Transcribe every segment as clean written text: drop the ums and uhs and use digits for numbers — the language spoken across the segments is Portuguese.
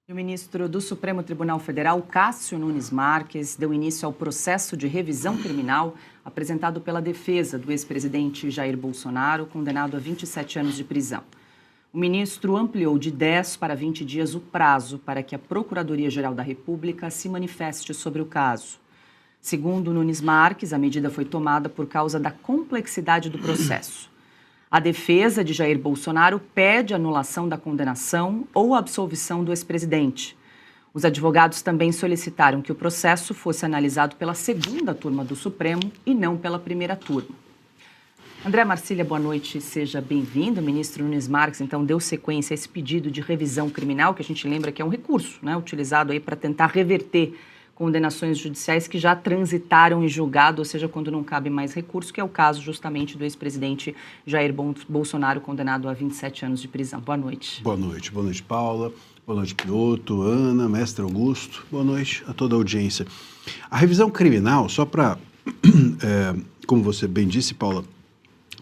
O ministro do Supremo Tribunal Federal, Cássio Nunes Marques, deu início ao processo de revisão criminal apresentado pela defesa do ex-presidente Jair Bolsonaro, condenado a 27 anos de prisão. O ministro ampliou de 10 para 20 dias o prazo para que a Procuradoria-Geral da República se manifeste sobre o caso. Segundo Nunes Marques, a medida foi tomada por causa da complexidade do processo. A defesa de Jair Bolsonaro pede anulação da condenação ou absolvição do ex-presidente. Os advogados também solicitaram que o processo fosse analisado pela segunda turma do Supremo e não pela primeira turma. André Marcília, boa noite, seja bem-vindo. O ministro Nunes Marques, então, deu sequência a esse pedido de revisão criminal, que a gente lembra que é um recurso, né, utilizado aí para tentar reverter condenações judiciais que já transitaram em julgado, ou seja, quando não cabe mais recurso, que é o caso justamente do ex-presidente Jair Bolsonaro, condenado a 27 anos de prisão. Boa noite. Boa noite, Paula. Boa noite, Piotto, Ana, mestre Augusto. Boa noite a toda a audiência. A revisão criminal, só para, como você bem disse, Paula,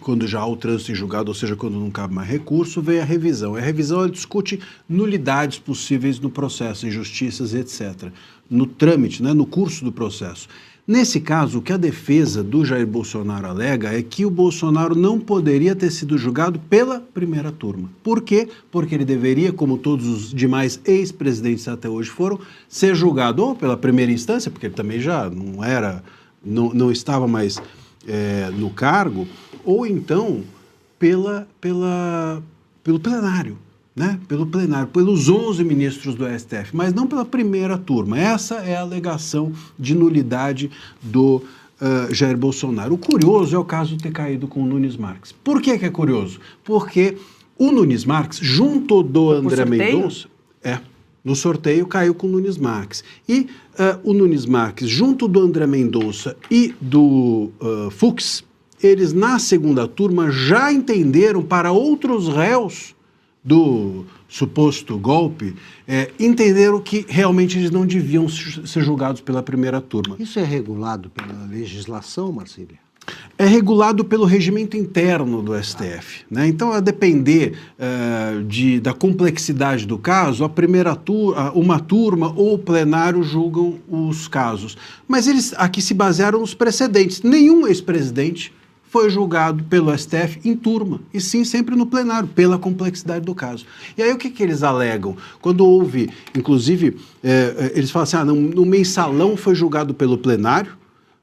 quando já há o trânsito em julgado, ou seja, quando não cabe mais recurso, vem a revisão. A revisão ela discute nulidades possíveis no processo, injustiças, etc., no trâmite, né, no curso do processo. Nesse caso, o que a defesa do Jair Bolsonaro alega é que o Bolsonaro não poderia ter sido julgado pela primeira turma. Por quê? Porque ele deveria, como todos os demais ex-presidentes até hoje foram, ser julgado ou pela primeira instância, porque ele também já não estava mais no cargo, ou então pelo plenário, né? Pelo plenário, pelos 11 ministros do STF, mas não pela primeira turma. Essa é a alegação de nulidade do Jair Bolsonaro. O curioso é o caso ter caído com o Nunes Marques. Por que é curioso? Porque o Nunes Marques, junto do André Mendonça... No sorteio caiu com o Nunes Marques. E o Nunes Marques, junto do André Mendonça e do Fux, eles na segunda turma já entenderam para outros réus do suposto golpe, entenderam que realmente eles não deviam ser julgados pela primeira turma. Isso é regulado pela legislação, Marcília? É regulado pelo regimento interno do STF, né? Então, a depender da complexidade do caso, uma turma ou o plenário julgam os casos. Mas eles aqui se basearam nos precedentes. Nenhum ex-presidente foi julgado pelo STF em turma, e sim sempre no plenário, pela complexidade do caso. E aí o que eles alegam? Quando houve, inclusive, eles falam assim, no mensalão foi julgado pelo plenário,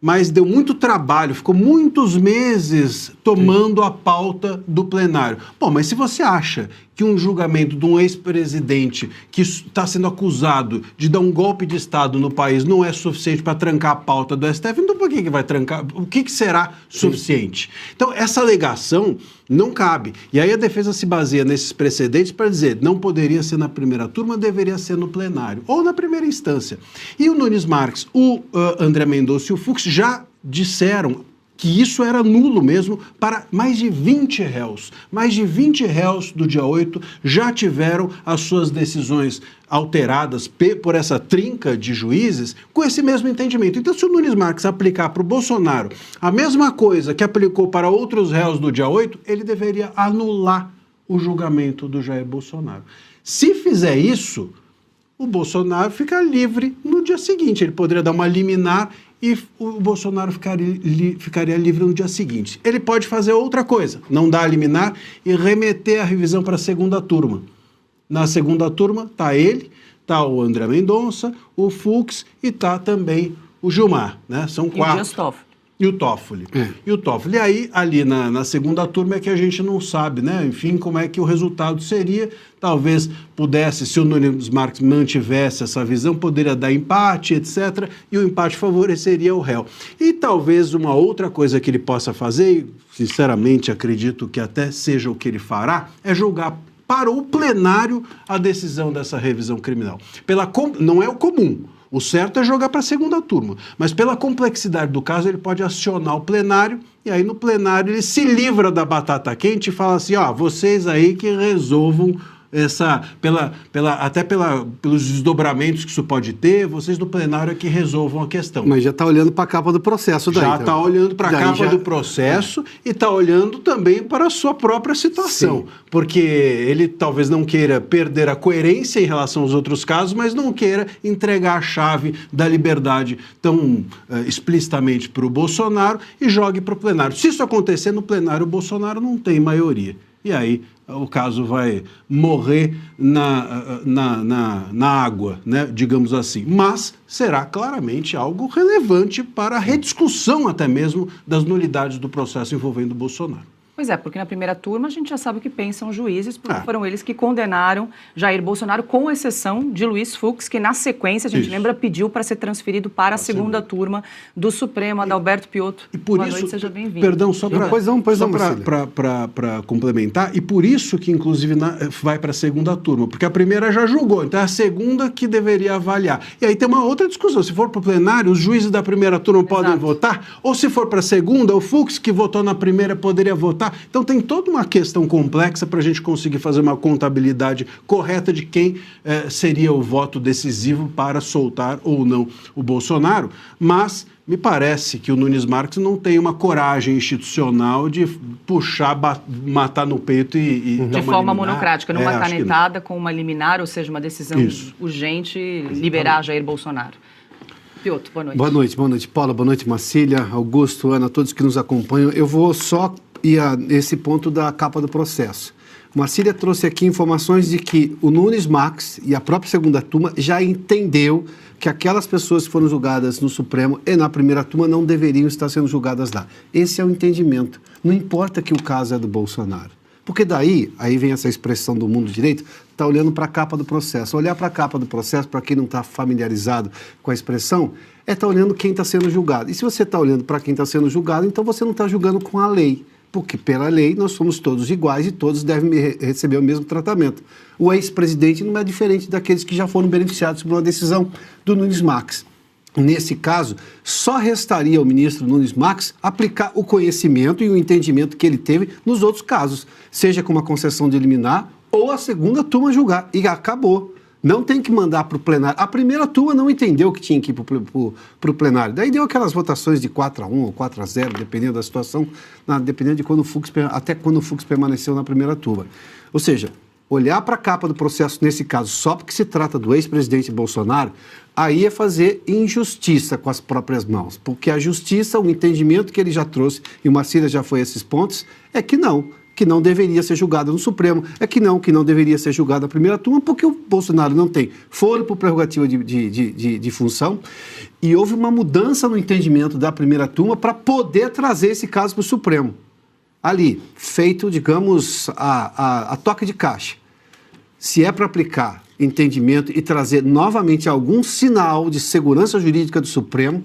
mas deu muito trabalho, ficou muitos meses tomando a pauta do plenário. Bom, mas se você acha que um julgamento de um ex-presidente que está sendo acusado de dar um golpe de Estado no país não é suficiente para trancar a pauta do STF, então por que vai trancar? O que será suficiente? Então, essa alegação não cabe. E aí a defesa se baseia nesses precedentes para dizer não poderia ser na primeira turma, deveria ser no plenário, ou na primeira instância. E o Nunes Marques, o André Mendonça e o Fux já disseram que isso era nulo mesmo para mais de 20 réus. Mais de 20 réus do dia 8 já tiveram as suas decisões alteradas por essa trinca de juízes com esse mesmo entendimento. Então, se o Nunes Marques aplicar para o Bolsonaro a mesma coisa que aplicou para outros réus do dia 8, ele deveria anular o julgamento do Jair Bolsonaro. Se fizer isso, o Bolsonaro fica livre no dia seguinte. Ele poderia dar uma liminar e o Bolsonaro ficaria livre no dia seguinte. Ele pode fazer outra coisa, não dar a liminar e remeter a revisão para a segunda turma. Na segunda turma está ele, está o André Mendonça, o Fux e está também o Gilmar, né? São 4. E o Toffoli. E o Toffoli. E aí, ali na segunda turma é que a gente não sabe, né? Enfim, como é que o resultado seria. Talvez pudesse, se o Nunes Marques mantivesse essa visão, poderia dar empate, etc. E o empate favoreceria o réu. E talvez uma outra coisa que ele possa fazer, e sinceramente acredito que até seja o que ele fará, é julgar para o plenário a decisão dessa revisão criminal. Não é o comum. O certo é jogar para a segunda turma, mas pela complexidade do caso ele pode acionar o plenário e aí no plenário ele se livra da batata quente e fala assim, vocês aí que resolvam pelos desdobramentos que isso pode ter, vocês no plenário é que resolvam a questão. Mas já está olhando para a capa do processo daí. Já está olhando para a capa do processo e está olhando também para a sua própria situação. Sim. Porque ele talvez não queira perder a coerência em relação aos outros casos, mas não queira entregar a chave da liberdade tão explicitamente para o Bolsonaro e jogue para o plenário. Se isso acontecer no plenário, o Bolsonaro não tem maioria. E aí o caso vai morrer na água, né, digamos assim. Mas será claramente algo relevante para a rediscussão até mesmo das nulidades do processo envolvendo o Bolsonaro. Pois é, porque na primeira turma a gente já sabe o que pensam os juízes, porque foram eles que condenaram Jair Bolsonaro, com exceção de Luiz Fux, que na sequência, a gente lembra, pediu para ser transferido para a segunda turma do Supremo, Adalberto Piotto. E por Boa isso, noite, seja bem-vindo. Perdão, só para complementar, e por isso que inclusive vai para a segunda turma, porque a primeira já julgou, então é a segunda que deveria avaliar. E aí tem uma outra discussão, se for para o plenário, os juízes da primeira turma podem votar, ou se for para a segunda, o Fux, que votou na primeira, poderia votar. Então tem toda uma questão complexa para a gente conseguir fazer uma contabilidade correta de quem seria o voto decisivo para soltar ou não o Bolsonaro, mas me parece que o Nunes Marques não tem uma coragem institucional de puxar, matar no peito e de forma monocrática, numa canetada com uma liminar, ou seja, uma decisão urgente, liberar Jair Bolsonaro. Piotto, boa noite. Boa noite, Paula, boa noite, Marcília, Augusto, Ana, todos que nos acompanham. Eu vou só ir a esse ponto da capa do processo. Marcília trouxe aqui informações de que o Nunes Marques e a própria segunda turma já entendeu que aquelas pessoas que foram julgadas no Supremo e na primeira turma não deveriam estar sendo julgadas lá. Esse é o entendimento. Não importa que o caso é do Bolsonaro. Porque daí, aí vem essa expressão do mundo do direito, está olhando para a capa do processo. Olhar para a capa do processo, para quem não está familiarizado com a expressão, é estar olhando quem está sendo julgado. E se você está olhando para quem está sendo julgado, então você não está julgando com a lei. Porque, pela lei, nós somos todos iguais e todos devem receber o mesmo tratamento. O ex-presidente não é diferente daqueles que já foram beneficiados por uma decisão do Nunes Marques. Nesse caso, só restaria ao ministro Nunes Marques aplicar o conhecimento e o entendimento que ele teve nos outros casos, seja com uma concessão de liminar ou a segunda turma julgar. E acabou. Não tem que mandar para o plenário. A primeira turma não entendeu que tinha que ir para o plenário. Daí deu aquelas votações de 4-1 ou 4-0, dependendo da situação, dependendo de quando até quando o Fux permaneceu na primeira turma. Ou seja, olhar para a capa do processo, nesse caso, só porque se trata do ex-presidente Bolsonaro, aí é fazer injustiça com as próprias mãos. Porque a justiça, o entendimento que ele já trouxe, e o Marcília já foi a esses pontos, é que não deveria ser julgado no Supremo, que não deveria ser julgado na primeira turma, porque o Bolsonaro não tem foro por prerrogativa de função, e houve uma mudança no entendimento da primeira turma para poder trazer esse caso para o Supremo. Ali, feito, digamos, a toque de caixa. Se é para aplicar entendimento e trazer novamente algum sinal de segurança jurídica do Supremo,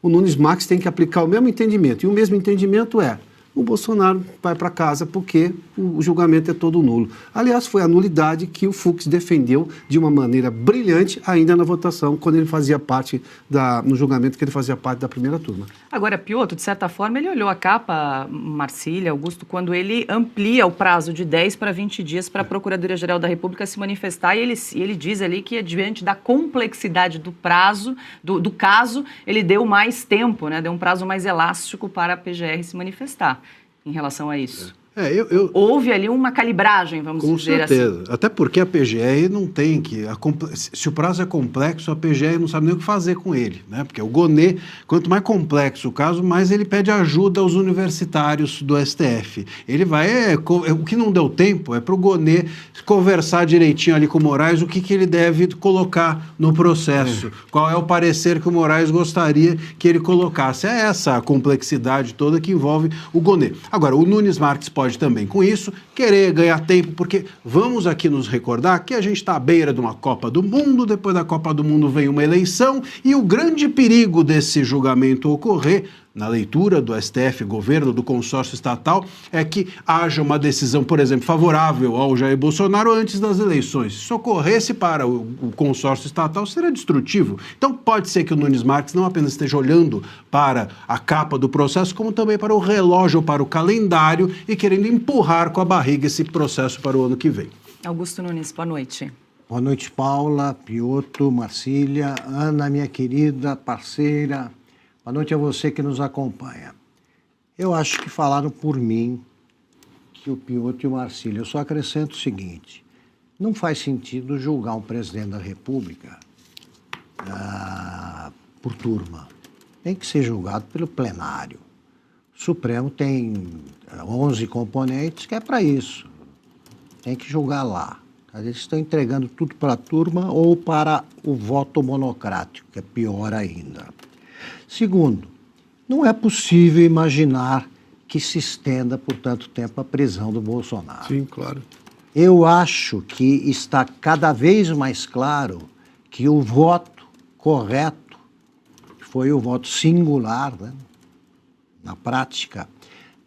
o Nunes Marques tem que aplicar o mesmo entendimento, e o mesmo entendimento o Bolsonaro vai para casa porque o julgamento é todo nulo. Aliás, foi a nulidade que o Fux defendeu de uma maneira brilhante ainda na votação, quando ele fazia parte no julgamento que ele fazia parte da primeira turma. Agora, Piotto, de certa forma, ele olhou a capa, Marcília, Augusto, quando ele amplia o prazo de 10 para 20 dias para a Procuradoria-Geral da República se manifestar, e ele diz ali que, diante da complexidade do prazo, do caso, ele deu mais tempo, né? Deu um prazo mais elástico para a PGR se manifestar em relação a isso. Houve ali uma calibragem, vamos dizer assim. Com certeza. Até porque a PGR não tem que... Se o prazo é complexo, a PGR não sabe nem o que fazer com ele, né? Porque o Gonê, quanto mais complexo o caso, mais ele pede ajuda aos universitários do STF. Ele vai... o que não deu tempo é para o Gonê conversar direitinho ali com o Moraes o que ele deve colocar no processo. Qual é o parecer que o Moraes gostaria que ele colocasse. É essa a complexidade toda que envolve o Gonê. Agora, o Nunes Marques pode também, com isso, querer ganhar tempo, porque vamos aqui nos recordar que a gente está à beira de uma Copa do Mundo, depois da Copa do Mundo vem uma eleição, e o grande perigo desse julgamento ocorrer, na leitura do STF, governo, do consórcio estatal, é que haja uma decisão, por exemplo, favorável ao Jair Bolsonaro antes das eleições. Se ocorresse para o consórcio estatal, seria destrutivo. Então, pode ser que o Nunes Marques não apenas esteja olhando para a capa do processo, como também para o relógio, para o calendário, e querendo empurrar com a barriga esse processo para o ano que vem. Augusto Nunes, boa noite. Boa noite, Paula, Piotr, Marcília, Ana, minha querida parceira. Boa noite a você que nos acompanha. Eu acho que falaram por mim que o Piotr e o Marcília. Eu só acrescento o seguinte: não faz sentido julgar um presidente da República por turma. Tem que ser julgado pelo plenário. O Supremo tem 11 componentes que é para isso. Tem que julgar lá. Eles estão entregando tudo para a turma ou para o voto monocrático, que é pior ainda. Segundo, não é possível imaginar que se estenda por tanto tempo a prisão do Bolsonaro. Sim, claro. Eu acho que está cada vez mais claro que o voto correto foi o voto singular, né, na prática,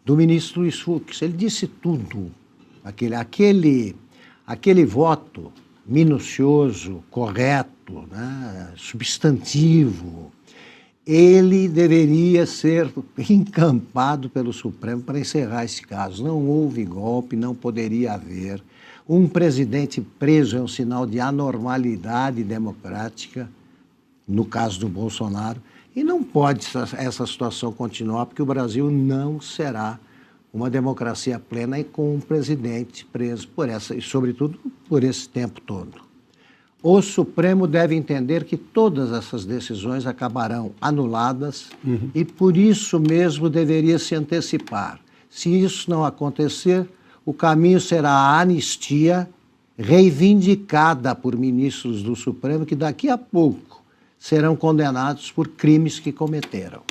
do ministro Luiz Fux. Ele disse tudo. Aquele voto minucioso, correto, né, substantivo, ele deveria ser encampado pelo Supremo para encerrar esse caso. Não houve golpe, não poderia haver. Um presidente preso é um sinal de anormalidade democrática, no caso do Bolsonaro, e não pode essa situação continuar, porque o Brasil não será uma democracia plena e com um presidente preso por essa, e sobretudo por esse tempo todo. O Supremo deve entender que todas essas decisões acabarão anuladas e por isso mesmo deveria se antecipar. Se isso não acontecer, o caminho será a anistia reivindicada por ministros do Supremo que daqui a pouco serão condenados por crimes que cometeram.